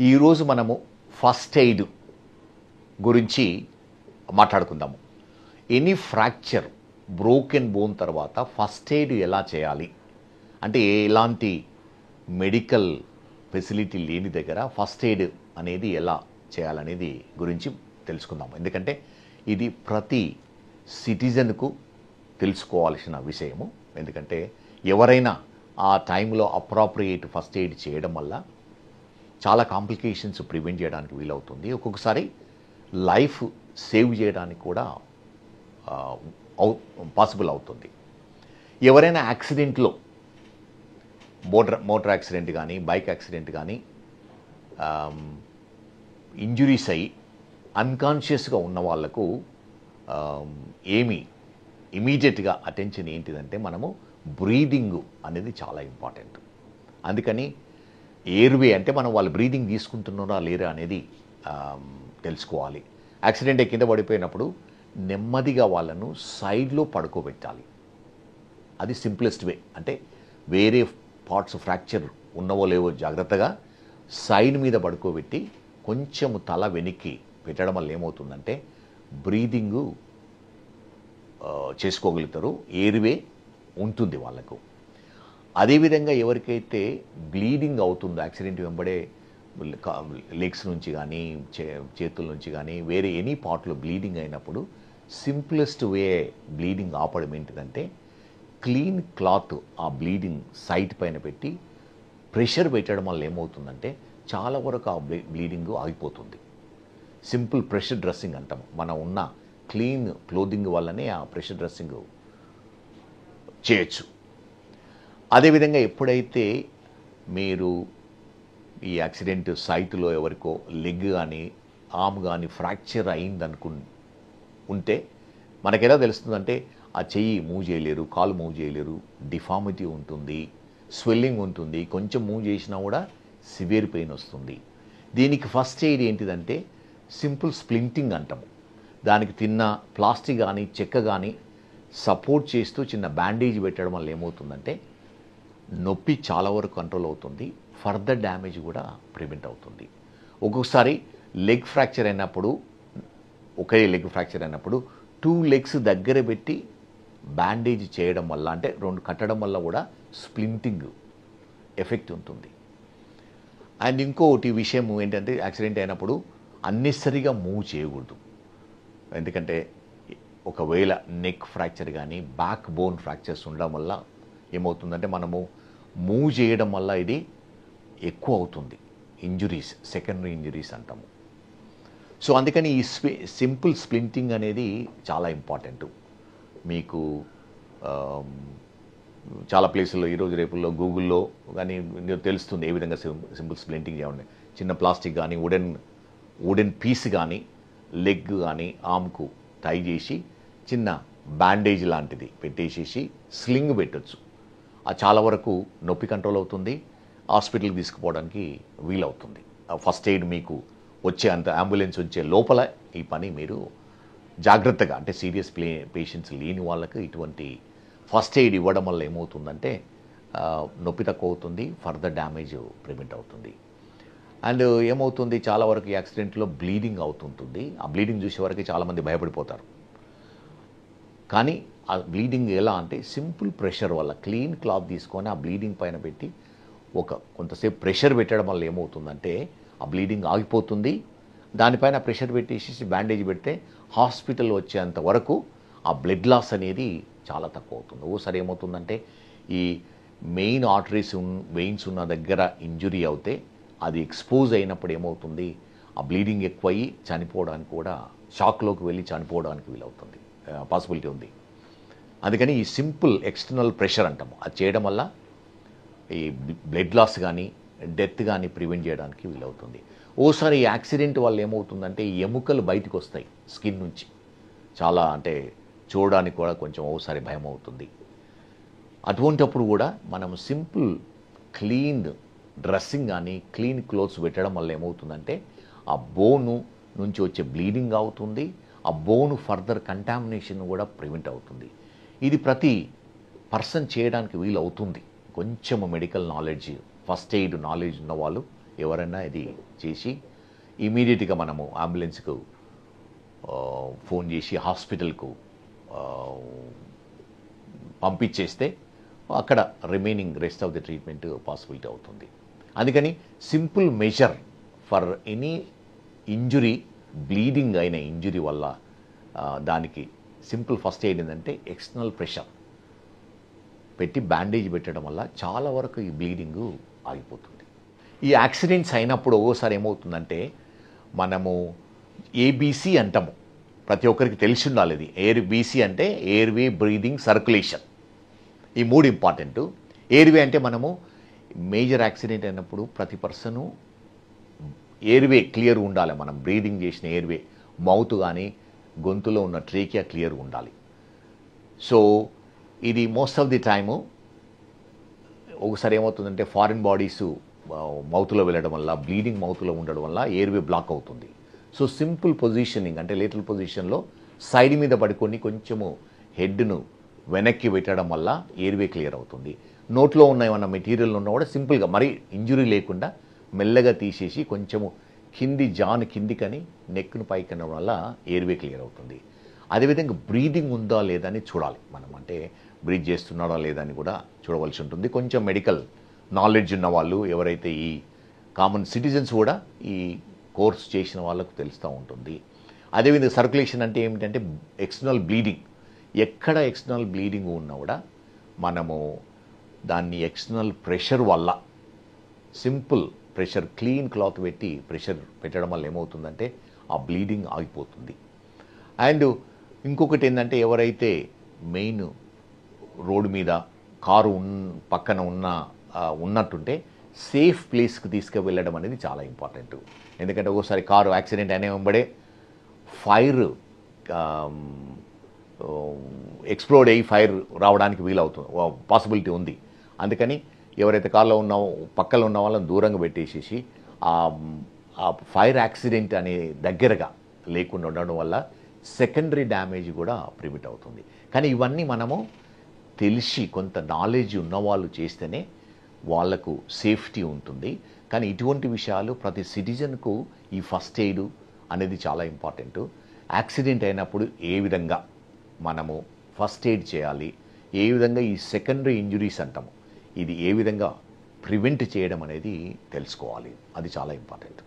ఈరోజు మనము first aid గురించి మాట్లాడుకుందాము. ఎనీ ఫ్రాక్చర్, బ్రోకెన్ బోన్ తర్వాత ఫస్ట్ ఎయిడ్ ఎలా చేయాలి అంటే ఎలాంటి మెడికల్ ఫెసిలిటీ లేని దగ్గర ఫస్ట్ ఎయిడ్ అనేది ఎలా చేయాలనేది గురించి తెలుసుకుందాము. ఎందుకంటే ఇది ప్రతి సిటిజన్కు తెలుసుకోవాల్సిన విషయము. ఎందుకంటే ఎవరైనా ఆ టైంలో అప్రాప్రియేట్ ఫస్ట్ ఎయిడ్ చేయడం వల్ల చాలా కాంప్లికేషన్స్ ప్రివెంట్ చేయడానికి వీలవుతుంది. ఒక్కొక్కసారి లైఫ్ సేవ్ చేయడానికి కూడా పాసిబుల్ అవుతుంది. ఎవరైనా యాక్సిడెంట్లో మోటార్ యాక్సిడెంట్ కానీ బైక్ యాక్సిడెంట్ కానీ ఇంజురీస్ అయ్యి అన్కాన్షియస్గా ఉన్న వాళ్లకు ఇమీడియట్గా అటెన్షన్ ఏంటిదంటే మనము బ్రీదింగ్ అనేది చాలా ఇంపార్టెంట్. అందుకని ఎయిర్వే అంటే మనం వాళ్ళు బ్రీదింగ్ తీసుకుంటున్నారా లేరా అనేది తెలుసుకోవాలి. యాక్సిడెంట్ కింద పడిపోయినప్పుడు నెమ్మదిగా వాళ్ళను సైడ్లో పడుకోబెట్టాలి. అది సింప్లెస్ట్ వే. అంటే వేరే పార్ట్స్ ఫ్రాక్చర్ ఉన్నవో లేవో జాగ్రత్తగా సైడ్ మీద పడుకోబెట్టి కొంచెము తల వెనక్కి పెట్టడం వల్ల ఏమవుతుందంటే బ్రీదింగు చేసుకోగలుగుతారు, ఎయిర్వే ఉంటుంది వాళ్ళకు. అదేవిధంగా ఎవరికైతే బ్లీడింగ్ అవుతుందో యాక్సిడెంట్ వెంబడే లెగ్స్ నుంచి కానీ చేతుల నుంచి కానీ వేరే ఎనీ పార్ట్లో బ్లీడింగ్ అయినప్పుడు సింప్లెస్ట్ వే బ్లీడింగ్ ఆపడం ఏంటిదంటే క్లీన్ క్లాత్ ఆ బ్లీడింగ్ సైట్ పైన పెట్టి ప్రెషర్ పెట్టడం వల్ల ఏమవుతుందంటే చాలా వరకు ఆ బ్లీడింగ్ ఆగిపోతుంది. సింపుల్ ప్రెషర్ డ్రెస్సింగ్ అంటాం. మనం ఉన్న క్లీన్ క్లోదింగ్ వల్లనే ఆ ప్రెషర్ డ్రెస్సింగ్ చేయొచ్చు. అదేవిధంగా ఎప్పుడైతే మీరు ఈ యాక్సిడెంట్ సైట్లో ఎవరికో లెగ్ కానీ ఆర్మ్ కానీ ఫ్రాక్చర్ ఉంటే మనకెలా తెలుస్తుందంటే ఆ చెయ్యి మూవ్ చేయలేరు, కాలు మూవ్ చేయలేరు, డిఫార్మిటీ ఉంటుంది, స్వెల్లింగ్ ఉంటుంది, కొంచెం మూవ్ చేసినా కూడా సివియర్ పెయిన్ వస్తుంది. దీనికి ఫస్ట్ ఎయిడ్ ఏంటిదంటే సింపుల్ స్ప్లింటింగ్ అంటాము. దానికి తిన్న ప్లాస్టిక్ కానీ చెక్క కానీ సపోర్ట్ చేస్తూ చిన్న బ్యాండేజ్ పెట్టడం వల్ల ఏమవుతుందంటే నొప్పి చాలా వరకు కంట్రోల్ అవుతుంది, ఫర్దర్ డ్యామేజ్ కూడా ప్రివెంట్ అవుతుంది. ఒక్కొక్కసారి లెగ్ ఫ్రాక్చర్ అయినప్పుడు ఒకే లెగ్ ఫ్రాక్చర్ అయినప్పుడు 2 legs దగ్గర పెట్టి బ్యాండేజ్ చేయడం వల్ల అంటే 2 కట్టడం వల్ల కూడా స్ప్లింటింగ్ ఎఫెక్ట్ ఉంటుంది. అండ్ ఇంకోటి విషయం ఏంటంటే యాక్సిడెంట్ అయినప్పుడు అన్నెసరిగా మూవ్ చేయకూడదు. ఎందుకంటే ఒకవేళ నెక్ ఫ్రాక్చర్ కానీ బ్యాక్ బోన్ ఫ్రాక్చర్స్ ఉండడం వల్ల ఏమవుతుందంటే మనము మూవ్ చేయడం వల్ల ఇది ఎక్కువ అవుతుంది, ఇంజురీస్, సెకండరీ ఇంజురీస్ అంటాము. సో అందుకని ఈ సింపుల్ స్ప్లింటింగ్ అనేది చాలా ఇంపార్టెంట్. మీకు చాలా ప్లేసుల్లో ఈరోజు రేపుల్లో గూగుల్లో కానీ తెలుస్తుంది ఏ విధంగా సింపుల్ స్ప్లింటింగ్ చేయండి. చిన్న ప్లాస్టిక్ కానీ వుడెన్ పీస్ కానీ లెగ్ కానీ ఆర్మ్కు టై చేసి చిన్న బ్యాండేజ్ లాంటిది పెట్టేసేసి స్లింగ్ పెట్టచ్చు. అది చాలా వరకు నొప్పి కంట్రోల్ అవుతుంది, హాస్పిటల్కి తీసుకుపోవడానికి వీలవుతుంది. ఫస్ట్ ఎయిడ్ మీకు అంబులెన్స్ వచ్చే లోపల ఈ పని మీరు జాగ్రత్తగా అంటే సీరియస్ పేషెంట్స్ లేని వాళ్ళకి ఇటువంటి ఫస్ట్ ఎయిడ్ ఇవ్వడం వల్ల ఏమవుతుందంటే నొప్పి తక్కువ అవుతుంది, ఫర్దర్ డ్యామేజ్ ప్రివెంట్ అవుతుంది. అండ్ ఏమవుతుంది చాలా వరకు యాక్సిడెంట్లో బ్లీడింగ్ అవుతుంటుంది. ఆ బ్లీడింగ్ చూసే వరకు చాలామంది భయపడిపోతారు. కానీ ఆ బ్లీడింగ్ ఎలా అంటే సింపుల్ ప్రెషర్ వల్ల క్లీన్ క్లాత్ తీసుకొని ఆ బ్లీడింగ్ పైన పెట్టి కొంతసేపు ప్రెషర్ పెట్టడం వల్ల ఏమవుతుందంటే ఆ బ్లీడింగ్ ఆగిపోతుంది. దానిపైన ప్రెషర్ పెట్టేసి బ్యాండేజ్ పెడితే హాస్పిటల్ వచ్చేంత వరకు ఆ బ్లడ్ లాస్ అనేది చాలా తక్కువ అవుతుంది. ఓసారి ఏమవుతుందంటే ఈ మెయిన్ ఆర్టరీస్ వెయిన్స్ ఉన్న దగ్గర ఇంజురీ అవుతే అది ఎక్స్పోజ్ అయినప్పుడు ఏమవుతుంది ఆ బ్లీడింగ్ ఎక్కువయ్యి చనిపోవడానికి కూడా షాక్లోకి వెళ్ళి చనిపోవడానికి వీలవుతుంది, పాసిబిలిటీ ఉంది. అందుకని ఈ సింపుల్ ఎక్స్టర్నల్ ప్రెషర్ అంటాము, అది చేయడం వల్ల ఈ బ్లడ్ లాస్ కానీ డెత్ కానీ ప్రివెంట్ చేయడానికి వీలవుతుంది. ఓసారి యాక్సిడెంట్ వల్ల ఏమవుతుందంటే ఎముకలు బయటకు వస్తాయి స్కిన్ నుంచి, చాలా అంటే చూడడానికి కూడా కొంచెం ఓసారి భయం అవుతుంది. అటువంటప్పుడు కూడా మనం సింపుల్ క్లీన్ డ్రెస్సింగ్ కానీ క్లీన్ క్లోత్స్ పెట్టడం వల్ల ఏమవుతుందంటే ఆ బోను నుంచి వచ్చే బ్లీడింగ్ అవుతుంది, ఆ బోను ఫర్దర్ కంటామినేషన్ కూడా ప్రివెంట్ అవుతుంది. ఇది ప్రతి పర్సన్ చేయడానికి వీలు అవుతుంది. కొంచెం medical knowledge, first aid knowledge ఉన్న వాళ్ళు ఎవరైనా ఇది చేసి ఇమీడియట్గా మనము అంబులెన్స్కు ఫోన్ చేసి హాస్పిటల్కు పంపించేస్తే అక్కడ remaining rest of the treatment possibility అవుతుంది. అందుకని simple measure for any injury, bleeding అయిన ఇంజురీ వల్ల దానికి సింపుల్ ఫస్ట్ ఎయిడ్ ఏంటంటే ఎక్స్టర్నల్ ప్రెషర్ పెట్టి బ్యాండేజ్ పెట్టడం వల్ల చాలా వరకు ఈ బ్లీడింగు ఆగిపోతుంది. ఈ యాక్సిడెంట్స్ అయినప్పుడు ఒక్కోసారి ఏమవుతుందంటే మనము ఏబీసీ అంటాము, ప్రతి ఒక్కరికి తెలిసి ఉండాలి. ఇది ఏబీసీ అంటే ఎయిర్వే, బ్రీదింగ్, సర్క్యులేషన్. ఈ 3 ఇంపార్టెంట్. ఎయిర్వే అంటే మనము మేజర్ యాక్సిడెంట్ అయినప్పుడు ప్రతి పర్సను ఎయిర్వే క్లియర్ ఉండాలి. మనం బ్రీదింగ్ చేసిన ఎయిర్వే, మౌత్ కానీ గొంతులో ఉన్న ట్రేకియా క్లియర్ ఉండాలి. సో ఇది మోస్ట్ ఆఫ్ ది టైము ఒకసారి ఏమవుతుందంటే ఫారిన్ బాడీస్ మౌత్లో వెళ్ళడం వల్ల, బ్లీడింగ్ మౌత్లో ఉండడం వల్ల ఎయిర్వే బ్లాక్ అవుతుంది. సో సింపుల్ పొజిషనింగ్ అంటే లేటరల్ పొజిషన్లో సైడ్ మీద పడుకొని కొంచెము హెడ్ను వెనక్కి పెట్టడం వల్ల ఎయిర్వే క్లియర్ అవుతుంది. నోట్లో ఉన్న ఏమన్నా మెటీరియల్ ఉన్నా కూడా సింపుల్గా మరీ ఇంజురీ లేకుండా మెల్లగా తీసేసి కొంచెము జాన్ కిందికని నెక్ను పైకి అనడం వల్ల ఎయిర్వే క్లియర్ అవుతుంది. అదేవిధంగా బ్రీదింగ్ ఉందా లేదా అని చూడాలి మనం. అంటే బ్రీత్ చేస్తున్నాడా లేదా అని కూడా చూడవలసి ఉంటుంది. కొంచెం మెడికల్ నాలెడ్జ్ ఉన్న వాళ్ళు, ఎవరైతే ఈ కామన్ సిటిజన్స్ కూడా ఈ కోర్స్ చేసిన వాళ్ళకు తెలుస్తూ ఉంటుంది. అదేవిధంగా సర్క్యులేషన్ అంటే ఏమిటంటే ఎక్స్టర్నల్ బ్లీడింగ్. ఎక్కడ ఎక్స్టర్నల్ బ్లీడింగ్ ఉన్నా కూడా మనము దాన్ని ఎక్స్టర్నల్ ప్రెషర్ వల్ల, సింపుల్ ప్రెషర్, క్లీన్ క్లాత్ పెట్టి ప్రెషర్ పెట్టడం వల్ల ఏమవుతుందంటే ఆ బ్లీడింగ్ ఆగిపోతుంది. అండ్ ఇంకొకటి ఏంటంటే ఎవరైతే మెయిన్ రోడ్డు మీద కారు పక్కన ఉన్నట్టుంటే సేఫ్ ప్లేస్కి తీసుకువెళ్ళడం అనేది చాలా ఇంపార్టెంట్. ఎందుకంటే ఒక్కోసారి కారు యాక్సిడెంట్ అయిన వెంబడే ఫైర్ ఎక్స్ప్లోడ్ అయ్యి ఫైర్ రావడానికి వీలవుతుంది, పాసిబిలిటీ ఉంది. అందుకని ఎవరైతే కార్లో పక్కన ఉన్న వాళ్ళని దూరంగా పెట్టేసేసి ఆ ఫైర్ యాక్సిడెంట్ అనే దగ్గరగా లేకుండా ఉండడం వల్ల సెకండరీ డ్యామేజ్ కూడా ప్రివెంట్ అవుతుంది. కానీ ఇవన్నీ మనము తెలిసి కొంత నాలెడ్జ్ ఉన్నవాళ్ళు చేస్తేనే వాళ్లకు సేఫ్టీ ఉంటుంది. కానీ ఇటువంటి విషయాలు ప్రతి సిటిజన్కు ఈ ఫస్ట్ ఎయిడ్ అనేది చాలా ఇంపార్టెంట్. యాక్సిడెంట్ అయినప్పుడు ఏ విధంగా మనము ఫస్ట్ ఎయిడ్ చేయాలి, ఏ విధంగా ఈ సెకండరీ ఇంజురీస్ అంటాము, ఇది ఏ విధంగా ప్రివెంట్ చేయడం అనేది తెలుసుకోవాలి. అది చాలా ఇంపార్టెంట్.